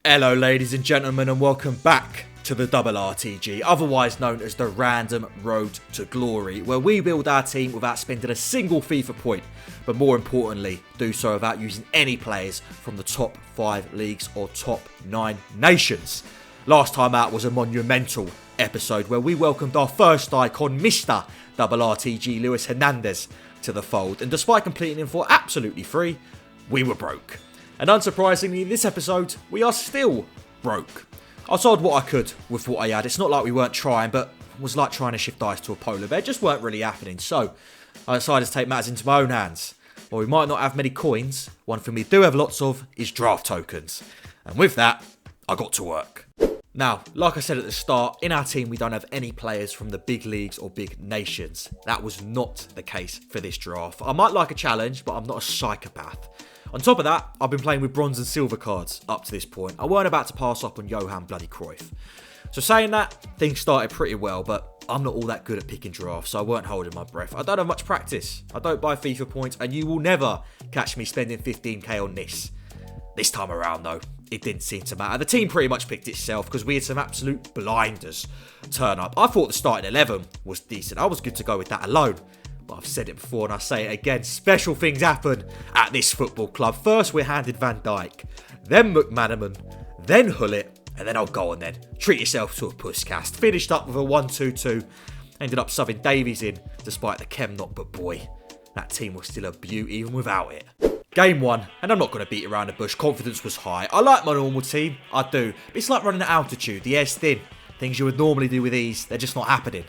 Hello ladies and gentlemen, and welcome back to the RRTG, otherwise known as the Random Road to Glory, where we build our team without spending a single FIFA point, but more importantly, do so without using any players from the top 5 leagues or top 9 nations. Last time out was a monumental episode where we welcomed our first icon, Mr. RRTG Luis Hernandez, to the fold, and despite completing him for absolutely free, we were broke. And unsurprisingly, in this episode, we are still broke. I sold what I could with what I had. It's not like we weren't trying, but it was like trying to shift ice to a polar bear. It just weren't really happening. So I decided to take matters into my own hands. While we might not have many coins, one thing we do have lots of is draft tokens. And with that, I got to work. Now, like I said at the start, in our team we don't have any players from the big leagues or big nations. That was not the case for this draft. I might like a challenge, but I'm not a psychopath. On top of that, I've been playing with bronze and silver cards up to this point. I weren't about to pass up on Johan bloody Cruyff. So saying that, things started pretty well, but I'm not all that good at picking drafts, so I weren't holding my breath. I don't have much practice. I don't buy FIFA points, and you will never catch me spending 15k on this. This time around though, it didn't seem to matter. The team pretty much picked itself because we had some absolute blinders turn up. I thought the starting 11 was decent. I was good to go with that alone. But I've said it before and I say it again, special things happen at this football club. First we're handed Van Dijk, then McManaman, then Hullet, and then go on then. Treat yourself to a puss cast. Finished up with a 1-2-2. Ended up subbing Davies in despite the chem knock, but boy, that team was still a beaut even without it. Game 1, and I'm not going to beat around the bush, confidence was high. I like my normal team, I do. But it's like running at altitude, the air's thin. Things you would normally do with ease, they're just not happening.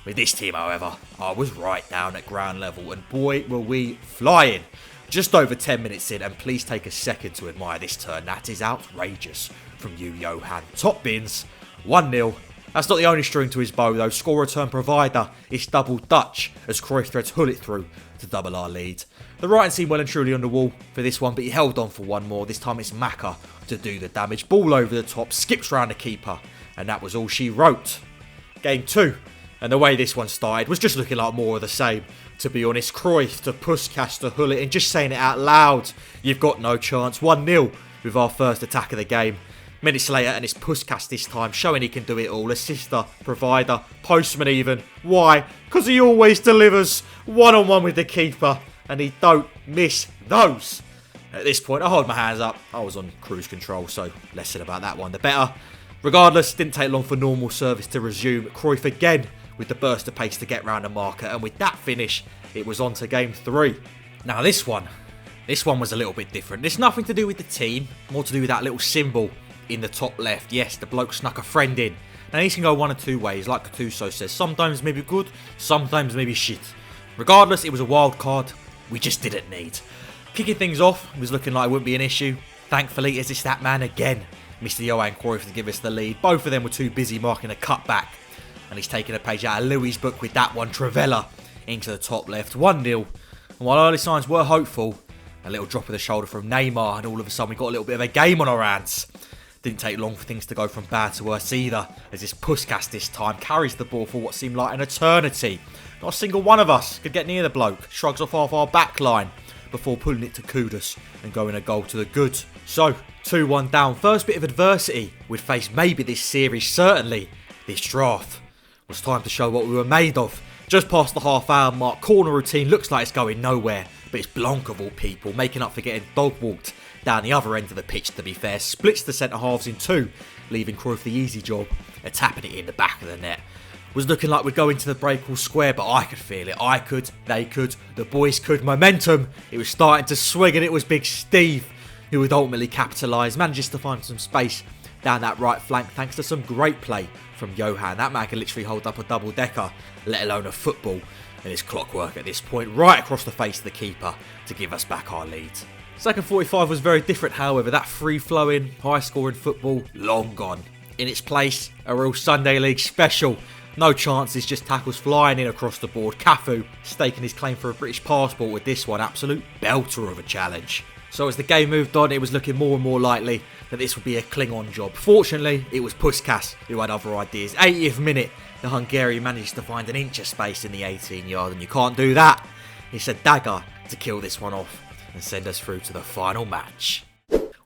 With this team, however, I was right down at ground level, and boy, were we flying. Just over 10 minutes in, and please take a second to admire this turn. That is outrageous from you, Johan. Top bins, 1-0. That's not the only string to his bow, though. Score return provider, it's double Dutch, as Cruyff threads Hullet through to double our lead. The writing seemed well and truly on the wall for this one, but he held on for one more. This time it's Maka to do the damage. Ball over the top, skips round the keeper, and that was all she wrote. Game 2. And the way this one started was just looking like more of the same. To be honest, Cruyff to Puskas to Hullet, and just saying it out loud, you've got no chance. 1-0 with our first attack of the game. Minutes later, and it's Puskas this time, showing he can do it all. Assister, provider, postman even. Why? Because he always delivers. One-on-one with the keeper, and he don't miss those. At this point, I hold my hands up. I was on cruise control, so less said about that one, the better. Regardless, didn't take long for normal service to resume. Cruyff again with the burst of pace to get round the marker, and with that finish, it was on to game 3. Now this one was a little bit different. It's nothing to do with the team, more to do with that little symbol in the top left. Yes, the bloke snuck a friend in. Now these can go one of two ways, like Gattuso says. Sometimes maybe good, sometimes maybe shit. Regardless, it was a wild card we just didn't need. Kicking things off was looking like it wouldn't be an issue. Thankfully, as it's that man again, Mr. Johan Cruyff, to give us the lead. Both of them were too busy marking a cutback. And he's taking a page out of Louis' book with that one. Travella into the top left. 1-0. And while early signs were hopeful, a little drop of the shoulder from Neymar, and all of a sudden we got a little bit of a game on our hands. Didn't take long for things to go from bad to worse either, as this Puskas this time carries the ball for what seemed like an eternity. Not a single one of us could get near the bloke. Shrugs off half our back line before pulling it to Kudus and going a goal to the good. So, 2-1 down. First bit of adversity we'd face maybe this series, certainly this draft. It was time to show what we were made of. Just past the half-hour mark, corner routine looks like it's going nowhere, but it's Blanc of all people, making up for getting dog-walked down the other end of the pitch, to be fair. Splits the centre-halves in two, leaving Cruyff the easy job of tapping it in the back of the net. Was looking like we'd go into the break all square, but I could feel it. I could, they could, the boys could. Momentum, it was starting to swing, and it was Big Steve who would ultimately capitalise. Manages to find some space down that right flank thanks to some great play from Johan. That man can literally hold up a double-decker, let alone a football. And it's clockwork at this point, right across the face of the keeper to give us back our lead. Second 45 was very different, however. That free-flowing, high-scoring football, long gone. In its place, a real Sunday League special. No chances, just tackles flying in across the board. Cafu staking his claim for a British passport with this one. Absolute belter of a challenge. So as the game moved on, it was looking more and more likely that this would be a Klingon job. Fortunately, it was Puskas who had other ideas. 80th minute, the Hungarian managed to find an inch of space in the 18-yard, and you can't do that. It's a dagger to kill this one off and send us through to the final match.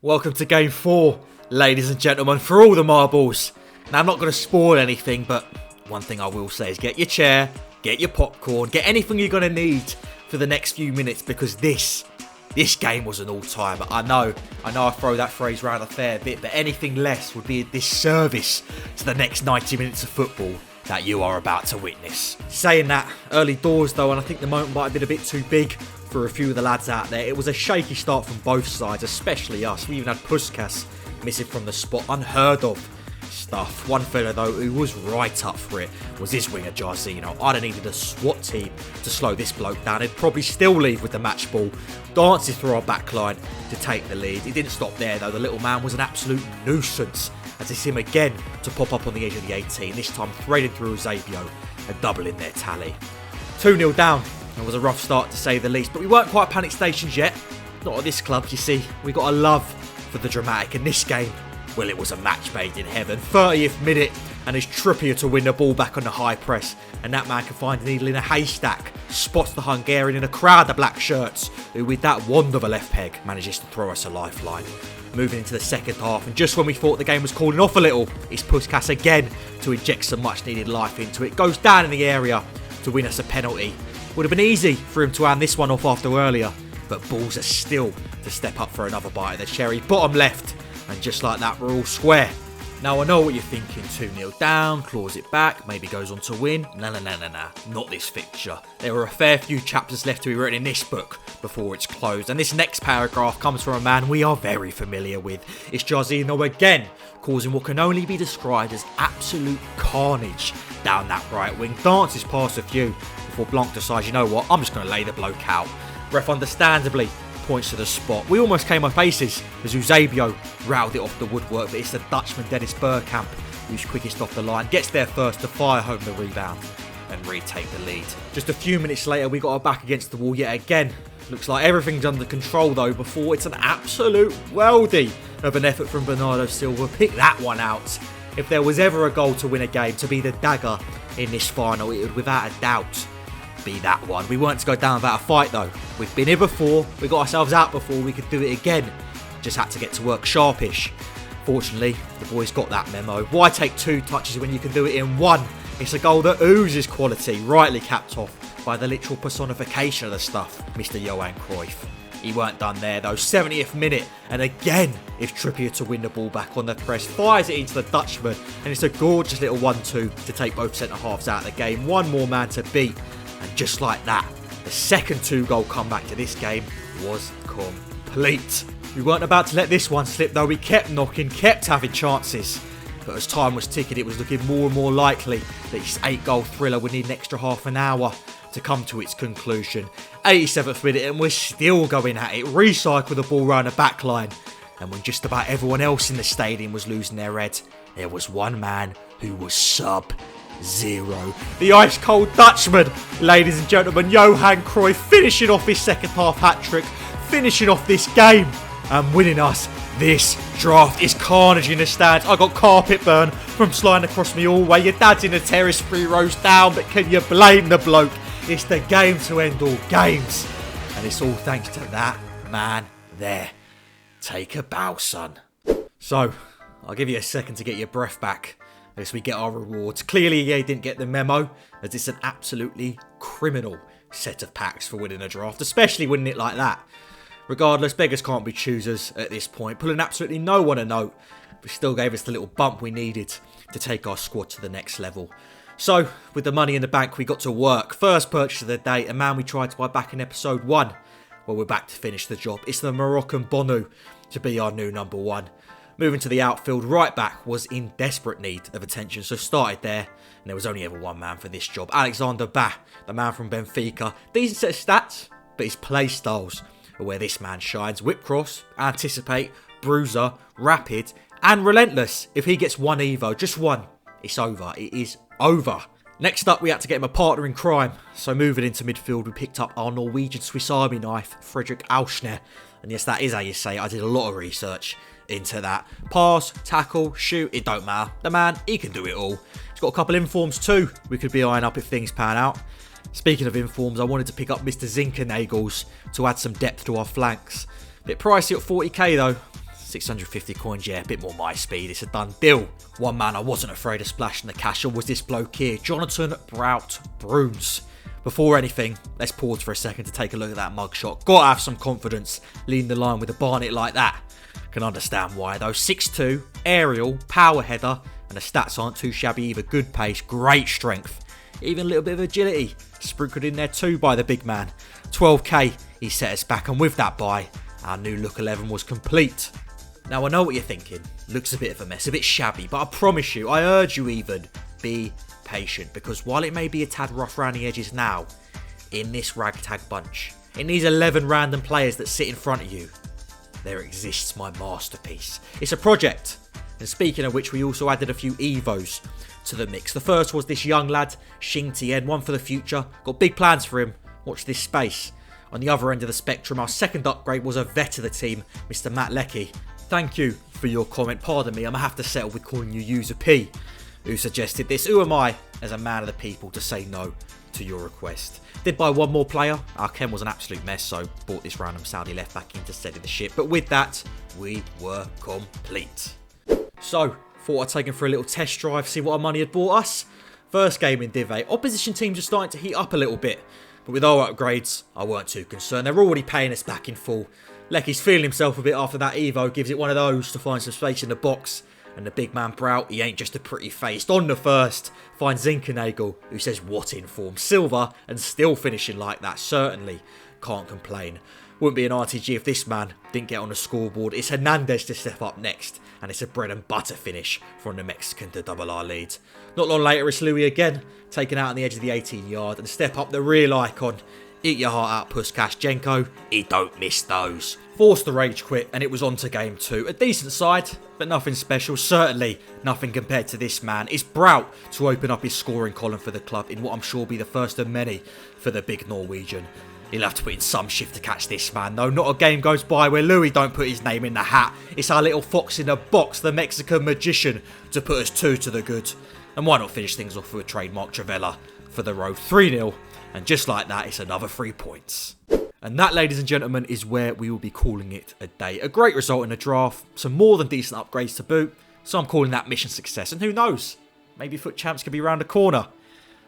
Welcome to game 4, ladies and gentlemen, for all the marbles. Now, I'm not going to spoil anything, but one thing I will say is get your chair, get your popcorn, get anything you're going to need for the next few minutes, because this game was an all-timer. I know I throw that phrase around a fair bit, but anything less would be a disservice to the next 90 minutes of football that you are about to witness. Saying that, early doors though, and I think the moment might have been a bit too big for a few of the lads out there. It was a shaky start from both sides, especially us. We even had Puskas missing from the spot. Unheard of stuff. One fella though who was right up for it was his winger Jarzino. I'd have needed a SWAT team to slow this bloke down. He'd probably still leave with the match ball, dances through our back line to take the lead. He didn't stop there though. The little man was an absolute nuisance, as it's him again to pop up on the edge of the 18, this time threading through Eusebio and doubling their tally. 2-0 down. It was a rough start to say the least, but we weren't quite panic stations yet. Not at this club, you see. We got a love for the dramatic, and this game, well, it was a match made in heaven. 30th minute, and it's Trippier to win the ball back on the high press, and that man can find a needle in a haystack, spots the Hungarian in a crowd of black shirts, who with that wand of a left peg manages to throw us a lifeline. Moving into the second half, and just when we thought the game was cooling off a little, it's Puskas again to inject some much needed life into it. Goes down in the area to win us a penalty. Would have been easy for him to hand this one off after earlier, but balls are still to step up for another bite of the cherry. Bottom left, and just like that, we're all square. Now, I know what you're thinking. 2-0 down, claws it back, maybe goes on to win. No, not this fixture. There are a fair few chapters left to be written in this book before it's closed, and this next paragraph comes from a man we are very familiar with. It's Jarzino again, causing what can only be described as absolute carnage down that right wing. Dances past a few before Blanc decides, you know what, I'm just going to lay the bloke out. Ref understandably points to the spot. We almost came off aces as Eusebio routed it off the woodwork, but it's the Dutchman Dennis Bergkamp who's quickest off the line, gets there first to fire home the rebound and retake the lead. Just a few minutes later, we got our back against the wall yet again. Looks like everything's under control though before it's an absolute weldy of an effort from Bernardo Silva. Pick that one out. If there was ever a goal to win a game, to be the dagger in this final, it would without a doubt be that one. We weren't to go down without a fight though. We've been here before, we got ourselves out before, we could do it again. Just had to get to work sharpish. Fortunately, the boys got that memo. Why take 2 touches when you can do it in 1? It's a goal that oozes quality, rightly capped off by the literal personification of the stuff, Mr. Johan Cruyff. He weren't done there though. 70th minute, and again, if Trippier to win the ball back on the press, fires it into the Dutchman, and it's a gorgeous little 1-2 to take both centre-halves out of the game. One more man to beat, and just like that, the second 2-goal comeback to this game was complete. We weren't about to let this one slip though. We kept knocking, kept having chances. But as time was ticking, it was looking more and more likely that this 8-goal thriller would need an extra half an hour to come to its conclusion. 87th minute, and we're still going at it. Recycle the ball round the back line. And when just about everyone else in the stadium was losing their head, there was one man who was sub-zero. The ice-cold Dutchman, ladies and gentlemen, Johan Cruyff, finishing off his second half hat-trick, finishing off this game and winning us this draft. Is carnage in the stands. I got carpet burn from sliding across me all the way. Your dad's in the terrace 3 rows down, but can you blame the bloke? It's the game to end all games, and it's all thanks to that man there. Take a bow, son. So, I'll give you a second to get your breath back as we get our rewards. Clearly, EA didn't get the memo, as it's an absolutely criminal set of packs for winning a draft, especially winning it like that. Regardless, beggars can't be choosers at this point, pulling absolutely no one a note, but still gave us the little bump we needed to take our squad to the next level. So, with the money in the bank, we got to work. First purchase of the day, a man we tried to buy back in episode 1. Well, we're back to finish the job. It's the Moroccan Bonu to be our new number 1. Moving to the outfield, right back was in desperate need of attention, so started there, and there was only ever one man for this job. Alexander Bah, the man from Benfica. Decent set of stats, but his play styles are where this man shines. Whip cross, anticipate, bruiser, rapid, and relentless. If he gets one Evo, just one, it's over. It is over. Next up, we had to get him a partner in crime. So moving into midfield, we picked up our Norwegian Swiss Army knife, Fredrik Auschner. And yes, that is how you say it. I did a lot of research into that. Pass, tackle, shoot, it don't matter. The man, he can do it all. He's got a couple informs too we could be eyeing up if things pan out. Speaking of informs, I wanted to pick up Mr. Zinkernagels to add some depth to our flanks. Bit pricey at 40k though. 650 coins, yeah, a bit more my speed, it's a done deal. One man I wasn't afraid of splashing the cash on was this bloke here, Jonathan Brout Bruns. Before anything, let's pause for a second to take a look at that mugshot. Gotta have some confidence leading the line with a Barnet like that. Can understand why though. 6'2", aerial, power header, and the stats aren't too shabby either. Good pace, great strength, even a little bit of agility sprinkled in there too by the big man. 12k, he set us back, and with that buy, our new look 11 was complete. Now I know what you're thinking, looks a bit of a mess, a bit shabby, but I promise you, I urge you even, be patient, because while it may be a tad rough around the edges now, in this ragtag bunch, in these 11 random players that sit in front of you, there exists my masterpiece. It's a project, and speaking of which, we also added a few Evos to the mix. The first was this young lad, Xing Tian, one for the future, got big plans for him, watch this space. On the other end of the spectrum, our second upgrade was a vet of the team, Mr. Matt Leckie. Thank you for your comment, pardon me, I'm going to have to settle with calling you User P, who suggested this. Who am I, as a man of the people, to say no to your request? Did buy one more player. Our Ken was an absolute mess, so brought this random Saudi left back in to steady the ship. But with that, we were complete. So, thought I'd take him for a little test drive, see what our money had bought us. First game in Div 8. Opposition teams are starting to heat up a little bit, but with our upgrades, I weren't too concerned. They're already paying us back in full. Leckie's feeling himself a bit after that Evo, gives it one of those to find some space in the box. And the big man Brout, he ain't just a pretty face. On the first, finds Zinkernagel, who says what in form. Silver, and still finishing like that. Certainly can't complain. Wouldn't be an RTG if this man didn't get on the scoreboard. It's Hernandez to step up next, and it's a bread and butter finish from the Mexican to double our lead. Not long later, it's Louis again, taken out on the edge of the 18-yard, and step up the real icon. Eat your heart out, Puskás Jenko. He don't miss those. Forced the rage quit, and it was on to game 2. A decent side, but nothing special. Certainly nothing compared to this man. It's Brout to open up his scoring column for the club in what I'm sure will be the first of many for the big Norwegian. He'll have to put in some shift to catch this man, though. Not a game goes by where Louis don't put his name in the hat. It's our little fox in the box, the Mexican magician, to put us 2 to the good. And why not finish things off with a trademark Travella for the road? 3-0. And just like that, it's another 3 points. And that, ladies and gentlemen, is where we will be calling it a day. A great result in the draft, some more than decent upgrades to boot, so I'm calling that mission success. And who knows, maybe Foot Champs could be around the corner.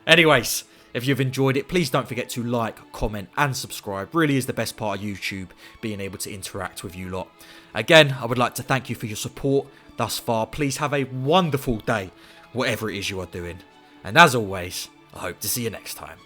Anyways, if you've enjoyed it, please don't forget to like, comment and subscribe. Really is the best part of YouTube, being able to interact with you lot. Again, I would like to thank you for your support thus far. Please have a wonderful day, whatever it is you are doing. And as always, I hope to see you next time.